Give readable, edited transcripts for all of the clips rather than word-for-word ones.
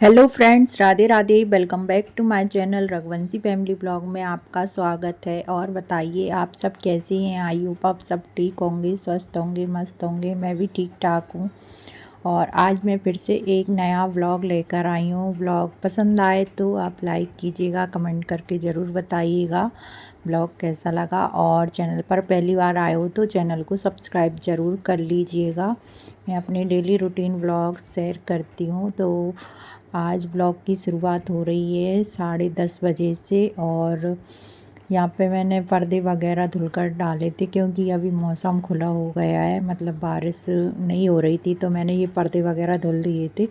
Hello friends, Radhe Radhe. Welcome back to my channel Raghuvanshi family blog में आपका स्वागत है। और बताइए आप सब कैसे हैं। आई होप आप सब ठीक होंगे, स्वस्थ होंगे, मस्त होंगे। मैं भी ठीक ठाक हूँ। और आज मैं फिर से एक नया व्लॉग लेकर आई हूँ। व्लॉग पसंद आए तो आप लाइक कीजिएगा, कमेंट करके ज़रूर बताइएगा व्लॉग कैसा लगा। और चैनल पर पहली बार आए हो तो चैनल को सब्सक्राइब ज़रूर कर लीजिएगा। मैं अपने डेली रूटीन व्लॉग शेयर करती हूँ। तो आज ब्लॉग की शुरुआत हो रही है 10:30 बजे से। और यहाँ पे मैंने पर्दे वगैरह धुलकर डाले थे क्योंकि अभी मौसम खुला हो गया है, मतलब बारिश नहीं हो रही थी। तो मैंने ये पर्दे वगैरह धुल दिए थे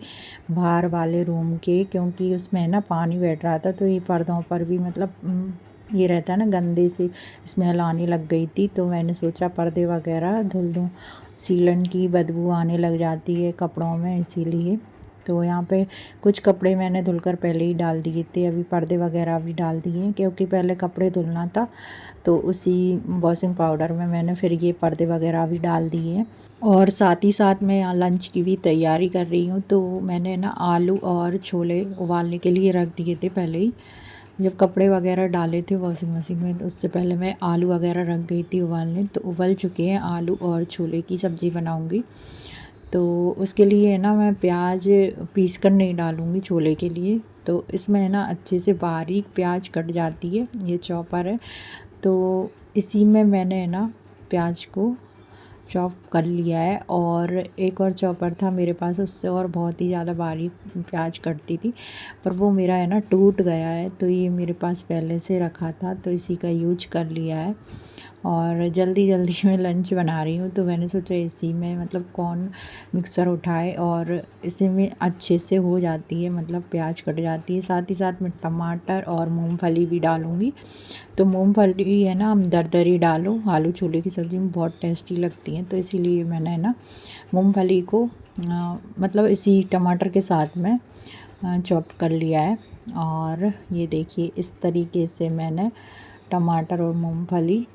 बाहर वाले रूम के, क्योंकि उसमें ना पानी बैठ रहा था। तो ये पर्दों पर भी मतलब ये रहता है ना, गंदे से स्मेल आने लग गई थी। तो मैंने सोचा पर्दे वगैरह धुल दूँ, सीलन की बदबू आने लग जाती है कपड़ों में, इसीलिए। तो यहाँ पे कुछ कपड़े मैंने धुलकर पहले ही डाल दिए थे, अभी पर्दे वगैरह भी डाल दिए हैं क्योंकि पहले कपड़े धुलना था। तो उसी वॉशिंग पाउडर में मैंने फिर ये पर्दे वगैरह भी डाल दिए हैं। और साथ ही साथ मैं यहाँ लंच की भी तैयारी कर रही हूँ। तो मैंने ना आलू और छोले उबालने के लिए रख दिए थे पहले ही। जब कपड़े वगैरह डाले थे वॉशिंग मशीन में तो उससे पहले मैं आलू वगैरह रख गई थी उबालने। तो उबल चुके हैं, आलू और छोले की सब्ज़ी बनाऊँगी। तो उसके लिए है ना, मैं प्याज पीस कर नहीं डालूँगी छोले के लिए। तो इसमें है ना अच्छे से बारीक प्याज कट जाती है, ये चॉपर है। तो इसी में मैंने है ना प्याज को चॉप कर लिया है। और एक और चॉपर था मेरे पास, उससे और बहुत ही ज़्यादा बारीक प्याज कटती थी, पर वो मेरा है ना टूट गया है। तो ये मेरे पास पहले से रखा था तो इसी का यूज कर लिया है। और जल्दी जल्दी में लंच बना रही हूँ तो मैंने सोचा इसी में मतलब कौन मिक्सर उठाए, और इसी में अच्छे से हो जाती है, मतलब प्याज कट जाती है। साथ ही साथ मैं टमाटर और मूंगफली भी डालूँगी। तो मूंगफली है ना हम दरदरी डालो, आलू छोले की सब्ज़ी में बहुत टेस्टी लगती हैं। तो इसीलिए मैंने है ना मूंगफली को मतलब इसी टमाटर के साथ में चॉप कर लिया है। और ये देखिए इस तरीके से मैंने टमाटर और मूंगफली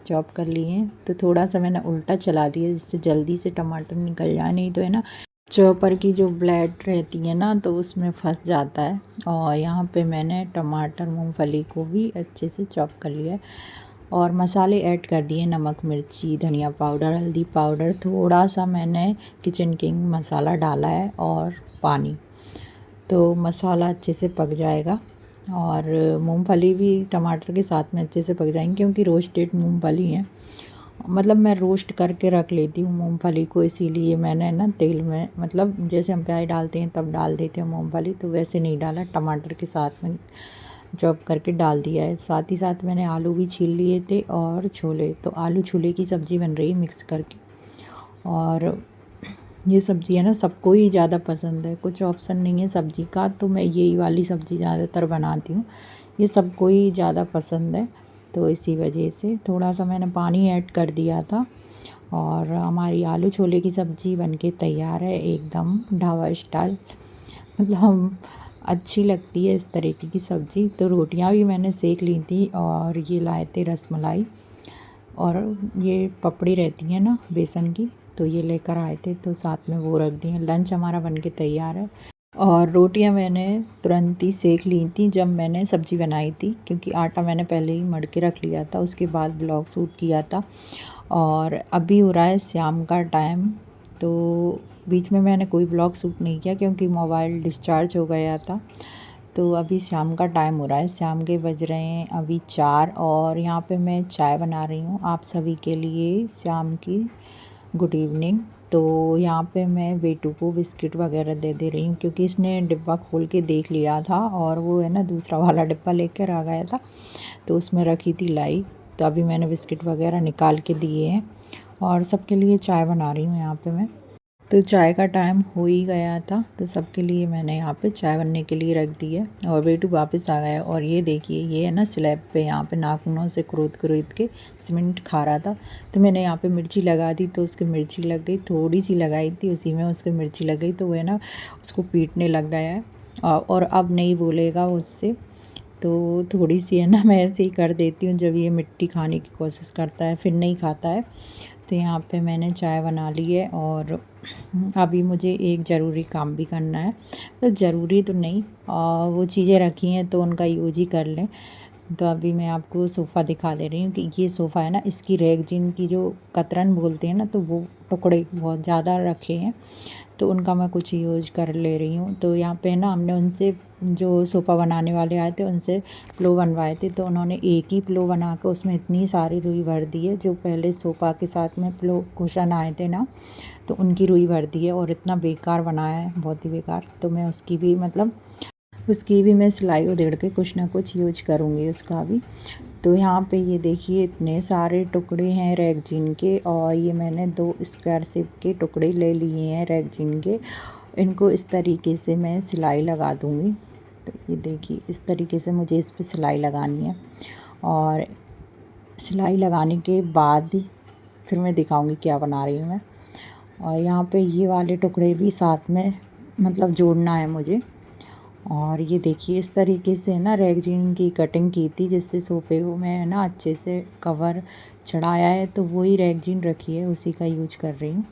चॉप कर लिए हैं। तो थोड़ा सा मैंने उल्टा चला दिया जिससे जल्दी से टमाटर निकल जाए, नहीं तो है ना चॉपर की जो ब्लेड रहती है ना तो उसमें फंस जाता है। और यहाँ पे मैंने टमाटर मूंगफली को भी अच्छे से चॉप कर लिया है। और मसाले ऐड कर दिए, नमक, मिर्ची, धनिया पाउडर, हल्दी पाउडर, थोड़ा सा मैंने किचन किंग मसाला डाला है और पानी। तो मसाला अच्छे से पक जाएगा और मूंगफली भी टमाटर के साथ में अच्छे से पक जाएंगी क्योंकि रोस्टेड मूंगफली है। मतलब मैं रोस्ट करके रख लेती हूँ मूंगफली को, इसीलिए मैंने ना तेल में, मतलब जैसे हम प्याज डालते हैं तब डाल देते हैं मूंगफली, तो वैसे नहीं डाला, टमाटर के साथ में चॉप करके डाल दिया है। साथ ही साथ मैंने आलू भी छील लिए थे और छोले। तो आलू छोले की सब्ज़ी बन रही है मिक्स करके। और ये सब्ज़ी है ना सबको ही ज़्यादा पसंद है, कुछ ऑप्शन नहीं है सब्ज़ी का, तो मैं यही वाली सब्ज़ी ज़्यादातर बनाती हूँ। ये सबको ही ज़्यादा पसंद है, तो इसी वजह से थोड़ा सा मैंने पानी ऐड कर दिया था। और हमारी आलू छोले की सब्ज़ी बनके तैयार है, एकदम ढाबा स्टाइल, मतलब हम अच्छी लगती है इस तरीके की सब्ज़ी। तो रोटियां भी मैंने सेक ली थी और ये लाए थे रसमलाई, और ये पपड़ी रहती है ना बेसन की, तो ये लेकर आए थे, तो साथ में वो रख दिए। लंच हमारा बनके तैयार है। और रोटियां मैंने तुरंत ही सेक ली थी जब मैंने सब्ज़ी बनाई थी, क्योंकि आटा मैंने पहले ही मढ़ के रख लिया था, उसके बाद ब्लॉग शूट किया था। और अभी हो रहा है शाम का टाइम, तो बीच में मैंने कोई ब्लॉग शूट नहीं किया क्योंकि मोबाइल डिस्चार्ज हो गया था। तो अभी शाम का टाइम हो रहा है, शाम के बज रहे हैं अभी 4, और यहाँ पे मैं चाय बना रही हूँ आप सभी के लिए शाम की गुड इवनिंग। तो यहाँ पे मैं बेटू को बिस्किट वगैरह दे दे रही हूँ क्योंकि इसने डिब्बा खोल के देख लिया था और वो है ना दूसरा वाला डिब्बा लेकर आ गया था, तो उसमें रखी थी लाई। तो अभी मैंने बिस्किट वगैरह निकाल के दिए हैं और सबके लिए चाय बना रही हूँ यहाँ पे मैं। तो चाय का टाइम हो ही गया था, तो सबके लिए मैंने यहाँ पे चाय बनने के लिए रख दी है। और बेटू वापस आ गया। और ये देखिए ये है ना स्लैब पे यहाँ पे नाखूनों से क्रोद क्रोद के सीमेंट खा रहा था, तो मैंने यहाँ पे मिर्ची लगा दी, तो उसकी मिर्ची लग गई, थोड़ी सी लगाई थी उसी में उसकी मिर्ची लग गई, तो वो है ना उसको पीटने लग गया है। और अब नहीं बोलेगा उससे, तो थोड़ी सी है ना मैं ऐसे ही कर देती हूँ, जब ये मिट्टी खाने की कोशिश करता है फिर नहीं खाता है। तो यहाँ पे मैंने चाय बना ली है और अभी मुझे एक ज़रूरी काम भी करना है, तो ज़रूरी तो नहीं, वो चीज़ें रखी हैं तो उनका यूज ही कर लें। तो अभी मैं आपको सोफ़ा दिखा दे रही हूँ कि ये सोफ़ा है ना, इसकी रेगज़ीन की जो कतरन बोलते हैं ना, तो वो टुकड़े बहुत ज़्यादा रखे हैं, तो उनका मैं कुछ यूज कर ले रही हूँ। तो यहाँ पे ना हमने उनसे, जो सोफ़ा बनाने वाले आए थे, उनसे पिलो बनवाए थे, तो उन्होंने एक ही पिलो बना के उसमें इतनी सारी रुई भर दी है। जो पहले सोफ़ा के साथ में पिलो कुशन आए थे ना, तो उनकी रुई भर दी है और इतना बेकार बनाया है, बहुत ही बेकार। तो मैं उसकी भी मतलब उसकी भी मैं सिलाई उधेड़ के कुछ ना कुछ यूज करूँगी उसका भी। तो यहाँ पे ये देखिए इतने सारे टुकड़े हैं रेगजीन के, और ये मैंने 2 स्क्वायर शेप के टुकड़े ले लिए हैं रेगजीन के। इनको इस तरीके से मैं सिलाई लगा दूँगी। तो ये देखिए इस तरीके से मुझे इस पे सिलाई लगानी है, और सिलाई लगाने के बाद फिर मैं दिखाऊँगी क्या बना रही हूँ मैं। और यहाँ पे ये वाले टुकड़े भी साथ में मतलब जोड़ना है मुझे। और ये देखिए इस तरीके से ना रेगजीन की कटिंग की थी, जिससे सोफ़े को मैं ना अच्छे से कवर चढ़ाया है, तो वही रेगजीन रखी है, उसी का यूज कर रही हूँ।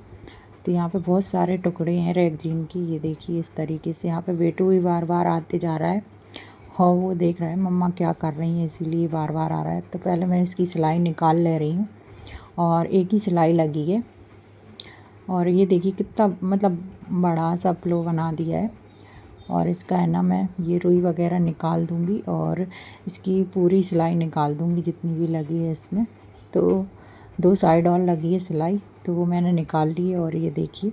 तो यहाँ पे बहुत सारे टुकड़े हैं रेगजीन की, ये देखिए इस तरीके से। यहाँ पे बेटू भी बार बार आते जा रहा है, हाँ वो देख रहा है मम्मा क्या कर रही हैं, इसीलिए बार बार आ रहा है। तो पहले मैं इसकी सिलाई निकाल ले रही हूँ, और एक ही सिलाई लगी है। और ये देखिए कितना मतलब बड़ा सा पिलो बना दिया है। और इसका है ना, मैं ये रुई वगैरह निकाल दूँगी और इसकी पूरी सिलाई निकाल दूँगी जितनी भी लगी है इसमें। तो 2 साइड और लगी है सिलाई, तो वो मैंने निकाल ली है। और ये देखिए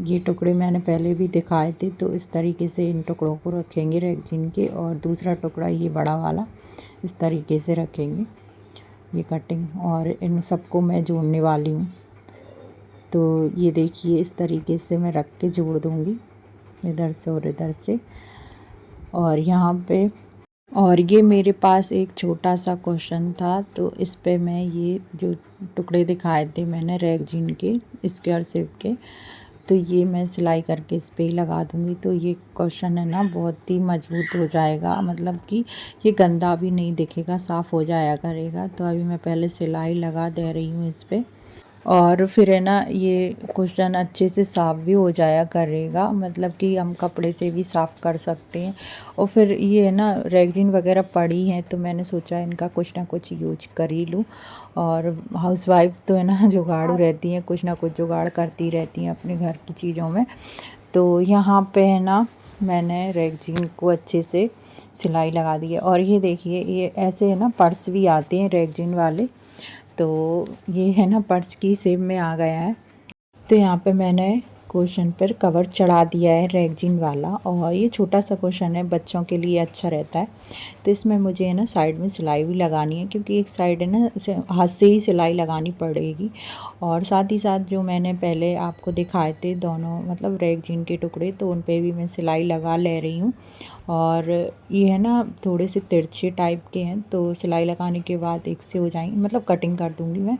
ये टुकड़े मैंने पहले भी दिखाए थे, तो इस तरीके से इन टुकड़ों को रखेंगे रेगजीन के, और दूसरा टुकड़ा ये बड़ा वाला इस तरीके से रखेंगे, ये कटिंग। और इन सबको मैं जोड़ने वाली हूँ। तो ये देखिए इस तरीके से मैं रख के जोड़ दूँगी, इधर से और इधर से। और यहाँ पे, और ये मेरे पास एक छोटा सा क्वेश्चन था, तो इस पे मैं ये जो टुकड़े दिखाए थे मैंने रेगजीन के स्क्वायर शेप के, तो ये मैं सिलाई करके इस पे ही लगा दूँगी। तो ये क्वेश्चन है ना बहुत ही मजबूत हो जाएगा, मतलब कि ये गंदा भी नहीं दिखेगा, साफ़ हो जाया करेगा। तो अभी मैं पहले सिलाई लगा दे रही हूँ इस पे, और फिर है ना ये कुशन अच्छे से साफ़ भी हो जाया करेगा, मतलब कि हम कपड़े से भी साफ़ कर सकते हैं। और फिर ये है ना रेगजीन वगैरह पड़ी हैं, तो मैंने सोचा इनका कुछ ना कुछ यूज कर ही लूँ। और हाउसवाइफ तो है ना जुगाड़ू रहती हैं, कुछ ना कुछ जुगाड़ करती रहती हैं अपने घर की चीज़ों में। तो यहाँ पे है ना मैंने रेगजीन को अच्छे से सिलाई लगा दी है। और ये देखिए ये ऐसे है ना पर्स भी आते हैं रेगजीन वाले, तो ये है ना पर्स की शेप में आ गया है। तो यहाँ पे मैंने कुशन पर कवर चढ़ा दिया है रेगजीन वाला, और ये छोटा सा कुशन है, बच्चों के लिए अच्छा रहता है। तो इसमें मुझे है ना साइड में सिलाई भी लगानी है, क्योंकि एक साइड है ना हाथ से ही सिलाई लगानी पड़ेगी। और साथ ही साथ जो मैंने पहले आपको दिखाए थे दोनों मतलब रेगजीन के टुकड़े, तो उन पे भी मैं सिलाई लगा ले रही हूँ। और ये है ना थोड़े से तिरछे टाइप के हैं, तो सिलाई लगाने के बाद एक से हो जाएंगे, मतलब कटिंग कर दूँगी मैं।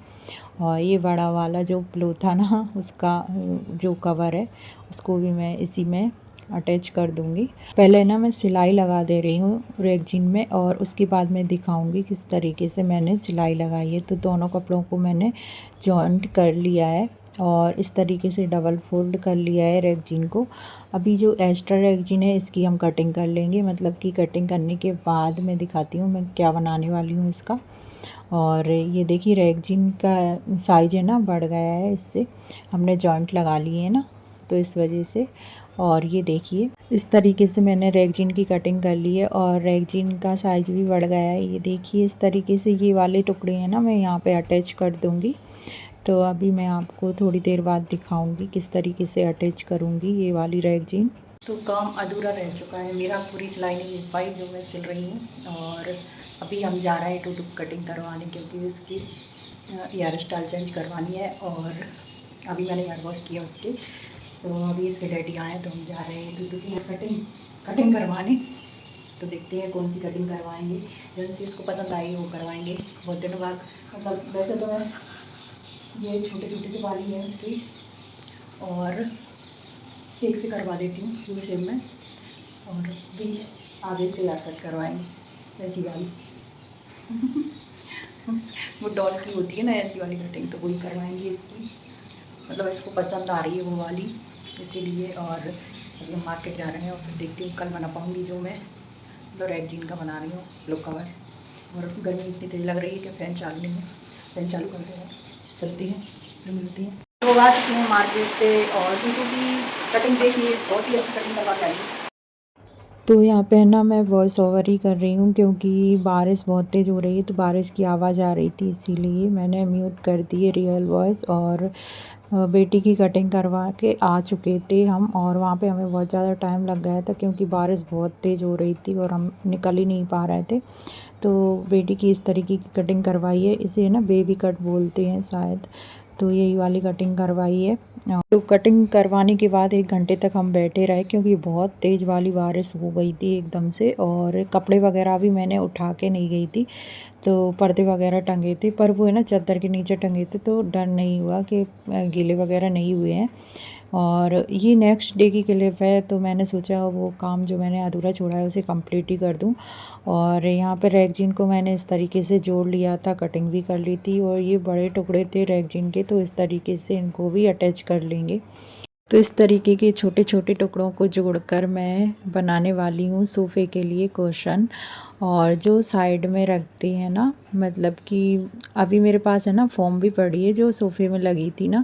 और ये बड़ा वाला जो पिलो था ना, उसका जो कवर है उसको भी मैं इसी में अटैच कर दूँगी। पहले ना मैं सिलाई लगा दे रही हूँ रेगजीन में, और उसके बाद मैं दिखाऊँगी किस तरीके से मैंने सिलाई लगाई है। तो दोनों कपड़ों को मैंने जॉइंट कर लिया है, और इस तरीके से डबल फोल्ड कर लिया है रेगजीन को। अभी जो एक्स्ट्रा रेगजीन है इसकी हम कटिंग कर लेंगे, मतलब कि कटिंग करने के बाद मैं दिखाती हूँ मैं क्या बनाने वाली हूँ इसका। और ये देखिए रेगजीन का साइज है ना बढ़ गया है, इससे हमने जॉइंट लगा लिए हैं ना, तो इस वजह से। और ये देखिए इस तरीके से मैंने रेगजीन की कटिंग कर ली है, और रेगजीन का साइज भी बढ़ गया है। ये देखिए इस तरीके से ये वाले टुकड़े हैं ना मैं यहाँ पे अटैच कर दूँगी। तो अभी मैं आपको थोड़ी देर बाद दिखाऊंगी किस तरीके से अटैच करूँगी ये वाली रेगजीन। तो काम अधूरा रह चुका है मेरा, पूरी सिलाई नहीं हो पाई जो मैं सिल रही हूँ। और अभी हम जा रहे हैं टूटू कटिंग करवाने, क्योंकि उसकी हेयर स्टाइल चेंज करवानी है। और अभी मैंने हेयर वॉश किया उसके, तो अभी इससे रेडी आए, तो हम जा रहे हैं टूटू की कटिंग करवाने। तो देखते हैं कौन सी कटिंग करवाएंगे, जिनसे इसको पसंद आई वो करवाएंगे बहुत दिनों बाद। मतलब वैसे तो मैं ये छोटे छोटे से वाली है उसकी, और एक से करवा देती हूँ पूरी शेप में, और भी आगे से हेयर कट करवाएंगे ऐसी वाली वो डॉल की होती है ना ऐसी वाली कटिंग, तो वही करवाएंगे इसकी। मतलब इसको पसंद आ रही है वो वाली, इसीलिए। और अभी हम मार्केट जा रहे हैं और फिर देखती हूँ कल बना पाऊँगी जो मैं मतलब रेगजीन का बना रही हूँ लो कवर। और गर्मी इतनी तेज़ लग रही है कि फ़ैन चालू नहीं है, फ़ैन चालू करते हैं चलती है फिर मिलती है। तो आ चुकी हैं मार्केट से और टीटू की कटिंग देखिए, बहुत ही अच्छी कटिंग करवा के आई है। तो यहाँ पे ना मैं वॉइस ओवर ही कर रही हूँ क्योंकि बारिश बहुत तेज़ हो रही है, तो बारिश की आवाज़ आ रही थी, इसीलिए मैंने म्यूट कर दी है रियल वॉइस। और बेटी की कटिंग करवा के आ चुके थे हम, और वहाँ पे हमें बहुत ज़्यादा टाइम लग गया था क्योंकि बारिश बहुत तेज़ हो रही थी और हम निकल ही नहीं पा रहे थे। तो बेटी की इस तरीके की कटिंग करवाई है, इसे ना बेबी कट बोलते हैं शायद। तो यही वाली कटिंग करवाई है। तो कटिंग करवाने के बाद 1 घंटे तक हम बैठे रहे क्योंकि बहुत तेज़ वाली बारिश हो गई थी एकदम से। और कपड़े वगैरह भी मैंने उठा के नहीं गई थी, तो पर्दे वगैरह टंगे थे, पर वो है ना चादर के नीचे टंगे थे, तो डर नहीं हुआ कि गीले वगैरह नहीं हुए हैं। और ये नेक्स्ट डे की क्लिप है, तो मैंने सोचा वो काम जो मैंने अधूरा छोड़ा है उसे कंप्लीट ही कर दूं। और यहाँ पे रेगजीन को मैंने इस तरीके से जोड़ लिया था, कटिंग भी कर ली थी, और ये बड़े टुकड़े थे रेगजीन के, तो इस तरीके से इनको भी अटैच कर लेंगे। तो इस तरीके के छोटे छोटे टुकड़ों को जोड़कर मैं बनाने वाली हूँ सोफ़े के लिए कुशन। और जो साइड में रखते हैं ना, मतलब कि अभी मेरे पास है ना फ़ोम भी पड़ी है जो सोफ़े में लगी थी ना,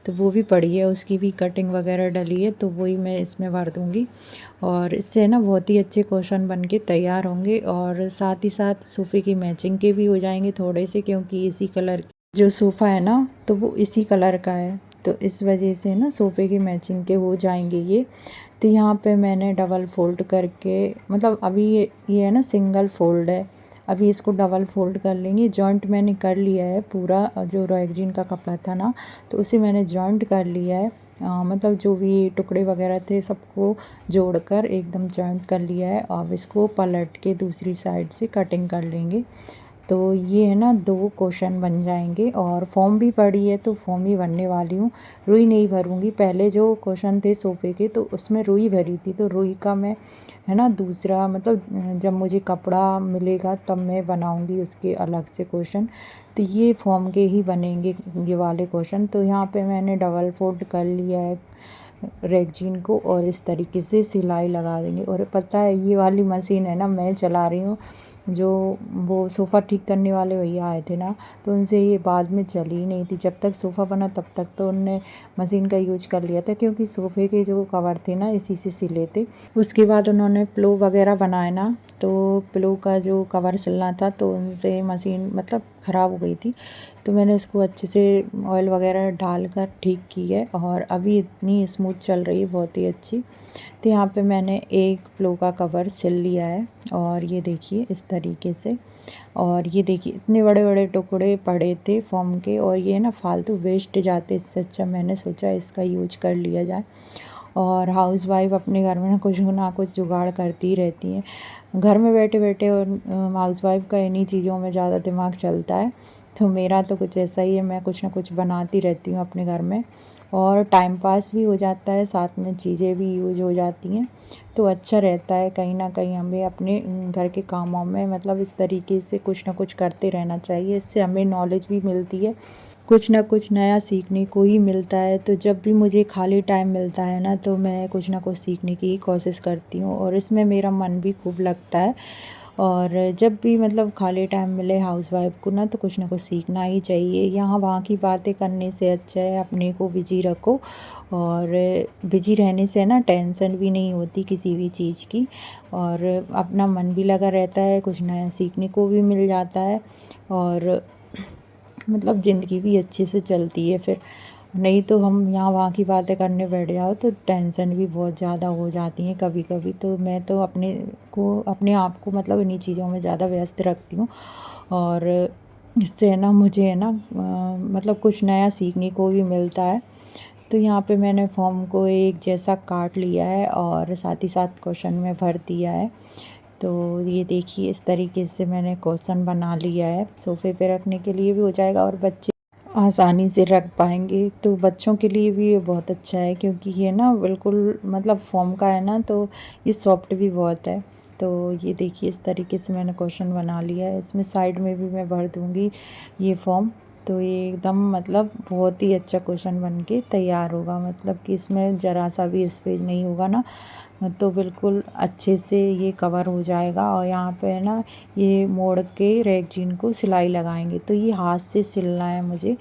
तो वो भी पड़ी है, उसकी भी कटिंग वगैरह डली है, तो वही मैं इसमें भर दूँगी। और इससे ना बहुत ही अच्छे कुशन बन के तैयार होंगे, और साथ ही साथ सोफ़े की मैचिंग के भी हो जाएंगे थोड़े से, क्योंकि इसी कलर जो सोफ़ा है ना तो वो इसी कलर का है, तो इस वजह से ना सोफ़े की मैचिंग के हो जाएंगे ये। तो यहाँ पे मैंने डबल फ़ोल्ड करके, मतलब अभी ये है ना सिंगल फ़ोल्ड है, अभी इसको डबल फ़ोल्ड कर लेंगे। जॉइंट मैंने कर लिया है पूरा, जो रेगजीन का कपड़ा था ना तो उसे मैंने जॉइंट कर लिया है। मतलब जो भी टुकड़े वगैरह थे सबको जोड़कर एकदम जॉइंट कर लिया है। अब इसको पलट के दूसरी साइड से कटिंग कर लेंगे। तो ये है ना 2 कुशन बन जाएंगे। और फॉर्म भी पड़ी है तो फॉर्म ही भरने वाली हूँ, रुई नहीं भरूँगी। पहले जो कुशन थे सोफ़े के तो उसमें रुई भरी थी, तो रुई का मैं है ना दूसरा, मतलब जब मुझे कपड़ा मिलेगा तब मैं बनाऊँगी उसके अलग से कुशन। तो ये फॉर्म के ही बनेंगे ये वाले कुशन। तो यहाँ पे मैंने डबल फोल्ड कर लिया है रेगजीन को, और इस तरीके से सिलाई लगा देंगे। और पता है ये वाली मशीन है ना मैं चला रही हूँ, जो वो सोफ़ा ठीक करने वाले भैया आए थे ना, तो उनसे ये बाद में चली ही नहीं थी। जब तक सोफ़ा बना तब तक तो उनने मशीन का यूज कर लिया था, क्योंकि सोफ़े के जो कवर थे ना इसी से सिले थे। उसके बाद उन्होंने पिलो वगैरह बनाए ना, तो पिलो का जो कवर सिलना था तो उनसे मशीन मतलब ख़राब हो गई थी, तो मैंने उसको अच्छे से ऑयल वगैरह डालकर ठीक की है, और अभी इतनी स्मूथ चल रही है, बहुत ही अच्छी। तो यहाँ पे मैंने एक पिलो का कवर सिल लिया है, और ये देखिए इस तरीके से। और ये देखिए इतने बड़े बड़े टुकड़े पड़े थे फॉर्म के, और ये ना फालतू वेस्ट जाते, इससे अच्छा मैंने सोचा इसका यूज कर लिया जाए। और हाउसवाइफ अपने घर में ना कुछ जुगाड़ करती ही रहती हैं घर में बैठे बैठे, और हाउसवाइफ का इन्हीं चीज़ों में ज़्यादा दिमाग चलता है। तो मेरा तो कुछ ऐसा ही है, मैं कुछ ना कुछ बनाती रहती हूँ अपने घर में, और टाइम पास भी हो जाता है, साथ में चीज़ें भी यूज हो जाती हैं, तो अच्छा रहता है। कहीं ना कहीं हमें अपने घर के कामों में मतलब इस तरीके से कुछ ना कुछ करते रहना चाहिए, इससे हमें नॉलेज भी मिलती है, कुछ ना कुछ नया सीखने को ही मिलता है। तो जब भी मुझे खाली टाइम मिलता है ना तो मैं कुछ ना कुछ सीखने की कोशिश करती हूँ, और इसमें मेरा मन भी खूब लगता है। और जब भी मतलब खाली टाइम मिले हाउसवाइफ को ना तो कुछ ना कुछ सीखना ही चाहिए। यहाँ वहाँ की बातें करने से अच्छा है अपने को बिजी रखो, और बिजी रहने से ना टेंशन भी नहीं होती किसी भी चीज़ की, और अपना मन भी लगा रहता है, कुछ नया सीखने को भी मिल जाता है, और मतलब ज़िंदगी भी अच्छे से चलती है फिर। नहीं तो हम यहाँ वहाँ की बातें करने बैठ जाओ तो टेंशन भी बहुत ज़्यादा हो जाती है कभी कभी। तो मैं तो अपने आप को मतलब इन्हीं चीज़ों में ज़्यादा व्यस्त रखती हूँ, और इससे ना मुझे है ना मतलब कुछ नया सीखने को भी मिलता है। तो यहाँ पे मैंने फॉर्म को एक जैसा काट लिया है, और साथ ही साथ क्वेश्चन में भर दिया है। तो ये देखिए इस तरीके से मैंने क्वेश्चन बना लिया है, सोफ़े पे रखने के लिए भी हो जाएगा, और बच्चे आसानी से रख पाएंगे। तो बच्चों के लिए भी ये बहुत अच्छा है, क्योंकि ये ना बिल्कुल मतलब फॉर्म का है ना, तो ये सॉफ्ट भी बहुत है। तो ये देखिए इस तरीके से मैंने क्वेश्चन बना लिया है, इसमें साइड में भी मैं भर दूँगी ये फॉर्म। तो ये एकदम मतलब बहुत ही अच्छा क्वेश्चन बन के तैयार होगा, मतलब कि इसमें ज़रा सा भी स्पेस नहीं होगा ना, तो बिल्कुल अच्छे से ये कवर हो जाएगा। और यहाँ पे है ना, ये मोड़ के रैगजीन को सिलाई लगाएंगे। तो ये हाथ से सिलना है मुझे,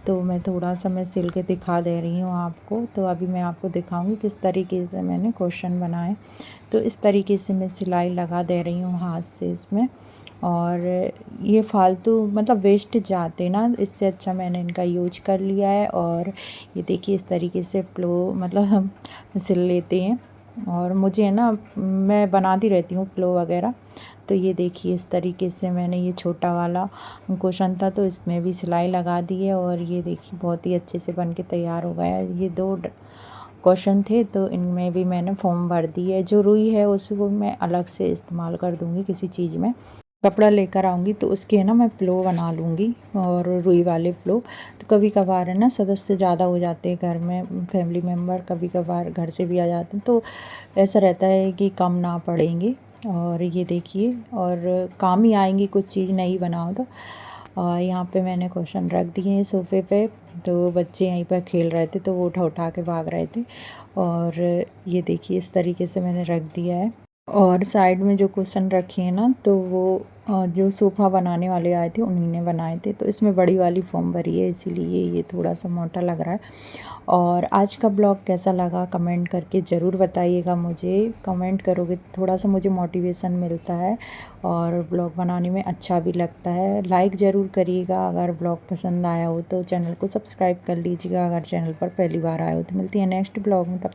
तो मैं थोड़ा सा मैं सिल के दिखा दे रही हूँ आपको। तो अभी मैं आपको दिखाऊंगी किस तरीके से मैंने क्वेश्चन बनाए। तो इस तरीके से मैं सिलाई लगा दे रही हूँ हाथ से इसमें। और ये फालतू मतलब वेस्ट जाते ना, इससे अच्छा मैंने इनका यूज कर लिया है। और ये देखिए इस तरीके से प्लो मतलब हम सिल लेते हैं। और मुझे है ना, मैं बनाती रहती हूँ प्लो वगैरह। तो ये देखिए इस तरीके से मैंने ये छोटा वाला क्वेश्चन था, तो इसमें भी सिलाई लगा दी है। और ये देखिए बहुत ही अच्छे से बन के तैयार हो गया है। ये 2 क्वेश्चन थे, तो इनमें भी मैंने फॉर्म भर दी है। जो रुई है उसको मैं अलग से इस्तेमाल कर दूँगी किसी चीज़ में, कपड़ा लेकर आऊँगी तो उसके है ना मैं प्लो बना लूँगी, और रुई वाले प्लो। तो कभी कभार है ना सदस्य ज़्यादा हो जाते हैं घर में, फैमिली मेम्बर कभी कभार घर से भी आ जाते हैं, तो ऐसा रहता है कि कम ना पड़ेंगे। और ये देखिए, और काम ही आएंगी कुछ चीज़ नहीं बनाओ तो। और यहाँ पे मैंने क्वेश्चन रख दिए हैं सोफ़े पे, तो बच्चे यहीं पर खेल रहे थे, तो वो उठा उठा के भाग रहे थे। और ये देखिए इस तरीके से मैंने रख दिया है। और साइड में जो क्वेश्चन रखे हैं ना, तो वो जो सोफ़ा बनाने वाले आए थे उन्हीं ने बनाए थे। तो इसमें बड़ी वाली फॉर्म भरी है, इसीलिए ये थोड़ा सा मोटा लग रहा है। और आज का ब्लॉग कैसा लगा कमेंट करके ज़रूर बताइएगा मुझे। कमेंट करोगे तो थोड़ा सा मुझे मोटिवेशन मिलता है, और ब्लॉग बनाने में अच्छा भी लगता है। लाइक ज़रूर करिएगा अगर ब्लॉग पसंद आया हो तो। चैनल को सब्सक्राइब कर लीजिएगा अगर चैनल पर पहली बार आए हो। तो मिलती है नेक्स्ट ब्लॉग में, तब तक